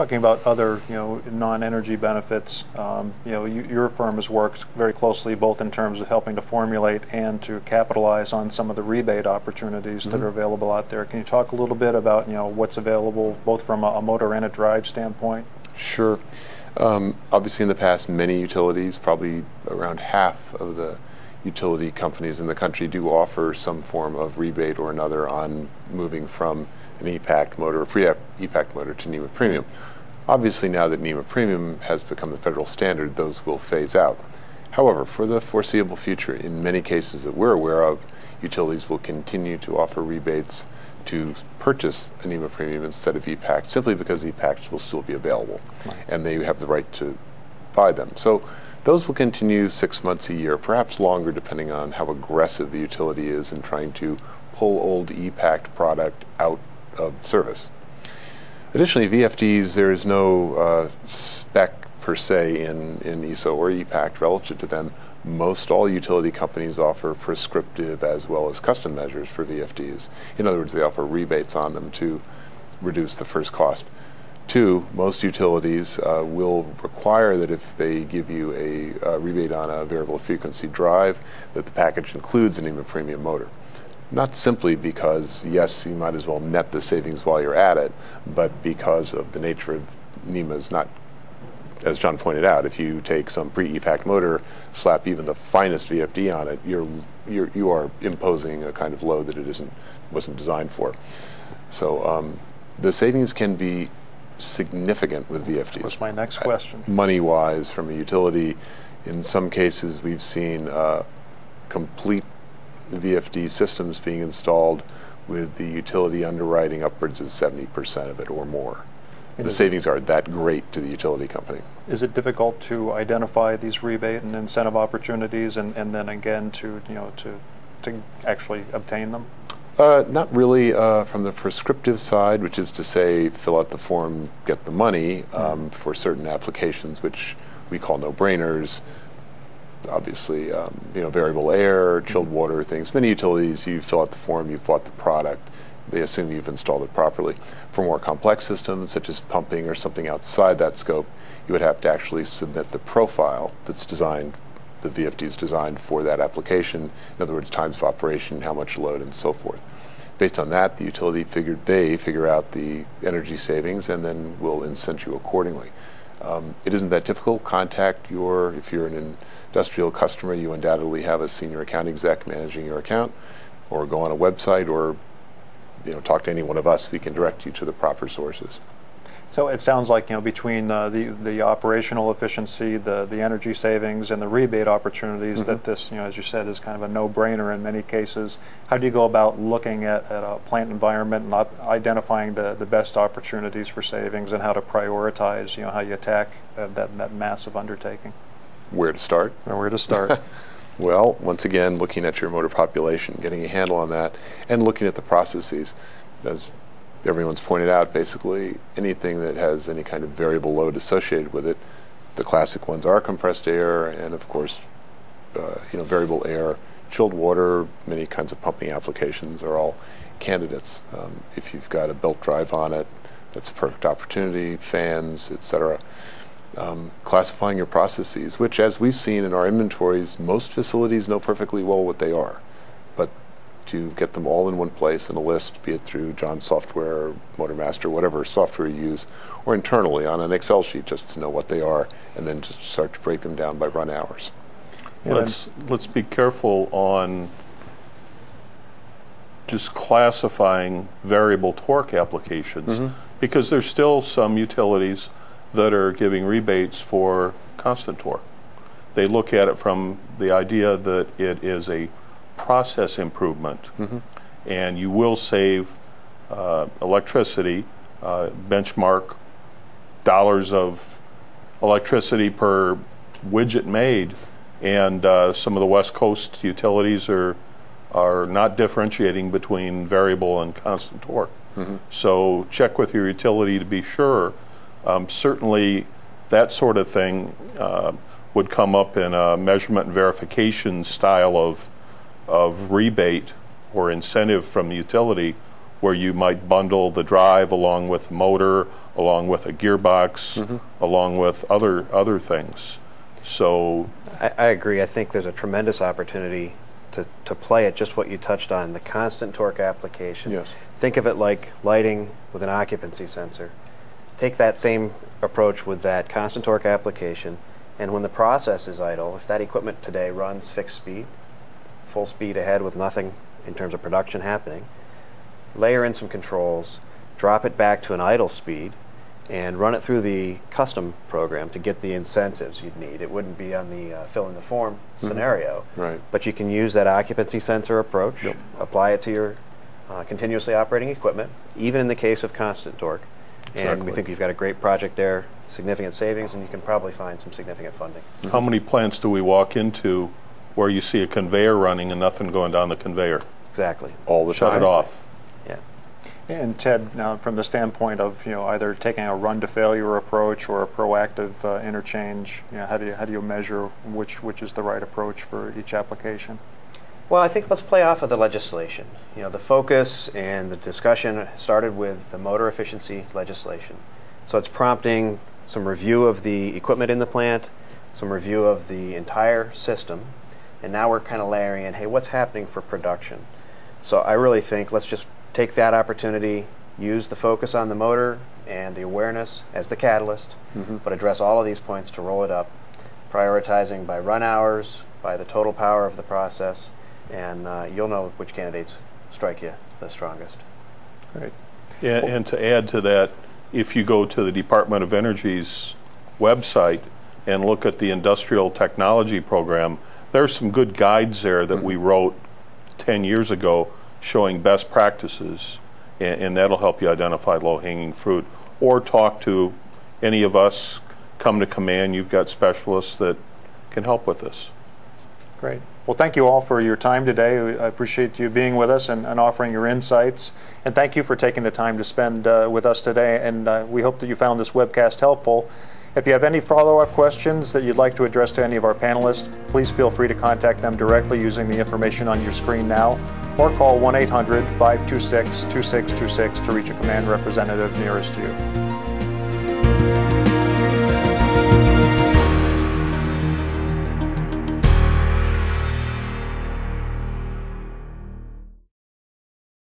Talking about other, non-energy benefits, your firm has worked very closely both in terms of helping to formulate and to capitalize on some of the rebate opportunities that are available out there. Can you talk a little bit about, what's available both from a motor and a drive standpoint? Sure. Obviously in the past, many utilities, probably around half of the utility companies in the country, do offer some form of rebate or another on moving from an E-Pact motor, a pre-E-Pact motor, to NEMA Premium. Obviously, now that NEMA Premium has become the federal standard, those will phase out. However, for the foreseeable future, in many cases that we're aware of, utilities will continue to offer rebates to purchase a NEMA Premium instead of E-Pact, simply because E-Pacts will still be available, and they have the right to buy them. So those will continue 6 months a year, perhaps longer, depending on how aggressive the utility is in trying to pull old E-Pact product out of service. Additionally, VFDs, there is no spec per se in EISA or E-Pact relative to them. Most all utility companies offer prescriptive as well as custom measures for VFDs. In other words, they offer rebates on them to reduce the first cost. Two, most utilities will require that if they give you a rebate on a variable frequency drive, that the package includes an NEMA Premium motor. Not simply because, yes, you might as well net the savings while you're at it, but because of the nature of NEMA's. Not, as John pointed out, if you take some pre-E-Pact motor, slap even the finest VFD on it, you are imposing a kind of load that it wasn't designed for. So the savings can be significant with VFDs. That's my next question. Money-wise, from a utility, in some cases we've seen complete VFD systems being installed with the utility underwriting upwards of 70% of it or more. The savings are that great to the utility company. Is it difficult to identify these rebate and incentive opportunities and then again to actually obtain them? Not really from the prescriptive side, which is to say fill out the form, get the money for certain applications which we call no-brainers. Obviously, variable air, chilled water, things. Many utilities, you fill out the form, you've bought the product, they assume you've installed it properly. For more complex systems, such as pumping or something outside that scope, you would have to actually submit the profile that's designed, the VFD is designed for that application. In other words, times of operation, how much load, and so forth. Based on that, the utility figure out the energy savings and then will incent you accordingly. It isn't that difficult. Contact if you're an industrial customer, you undoubtedly have a senior account exec managing your account, or go on a website, or talk to any one of us. We can direct you to the proper sources. So it sounds like between the operational efficiency, the energy savings, and the rebate opportunities, that this, as you said, is kind of a no-brainer in many cases. How do you go about looking at a plant environment and identifying the best opportunities for savings, and how to prioritize, how you attack that massive undertaking? Where to start? Where to start? Well, once again, looking at your motor population, getting a handle on that, and looking at the processes. As everyone's pointed out, basically anything that has any kind of variable load associated with it, the classic ones are compressed air and, of course, variable air, chilled water, many kinds of pumping applications are all candidates. If you've got a belt drive on it, that's a perfect opportunity, fans, etc. Classifying your processes, which, as we've seen in our inventories, most facilities know perfectly well what they are. But to get them all in one place in a list, be it through John's software, MotorMaster, whatever software you use, or internally on an Excel sheet, just to know what they are, and then just start to break them down by run hours. Let's be careful on just classifying variable torque applications, because there's still some utilities that are giving rebates for constant torque. They look at it from the idea that it is a process improvement, and you will save electricity, benchmark dollars of electricity per widget made, and some of the West Coast utilities are not differentiating between variable and constant torque. So check with your utility to be sure. Certainly that sort of thing would come up in a measurement and verification style of rebate or incentive from the utility, where you might bundle the drive along with motor, along with a gearbox, along with other things. So I agree. I think there's a tremendous opportunity to play at just what you touched on, the constant torque application. Yes. Think of it like lighting with an occupancy sensor. Take that same approach with that constant torque application, and when the process is idle, if that equipment today runs fixed speed, full speed ahead with nothing in terms of production happening, layer in some controls, drop it back to an idle speed, and run it through the custom program to get the incentives you'd need. It wouldn't be on the fill in the form scenario, Right. but you can use that occupancy sensor approach, apply it to your continuously operating equipment, even in the case of constant torque. And we Exactly. think you've got a great project there, significant savings, and you can probably find some significant funding. how many plants do we walk into where you see a conveyor running and nothing going down the conveyor? Exactly. All the Shut time. it off. Yeah. And Ted, now from the standpoint of either taking a run to failure approach or a proactive interchange, how do you measure which is the right approach for each application? Well, I think let's play off of the legislation. The focus and the discussion started with the motor efficiency legislation. So it's prompting some review of the equipment in the plant, some review of the entire system, and now we're kind of layering in, hey, what's happening for production? So I really think let's just take that opportunity, use the focus on the motor and the awareness as the catalyst, but address all of these points to roll it up, prioritizing by run hours, by the total power of the process, and you'll know which candidates strike you the strongest. Great. And to add to that, if you go to the Department of Energy's website and look at the industrial technology program, there's some good guides there that we wrote 10 years ago showing best practices, and that'll help you identify low-hanging fruit. Or talk to any of us, come to Kaman, you've got specialists that can help with this. Great. Well, thank you all for your time today. I appreciate you being with us and offering your insights. And thank you for taking the time to spend with us today. And we hope that you found this webcast helpful. If you have any follow-up questions that you'd like to address to any of our panelists, please feel free to contact them directly using the information on your screen now, or call 1-800-526-2626 to reach a Kaman representative nearest you.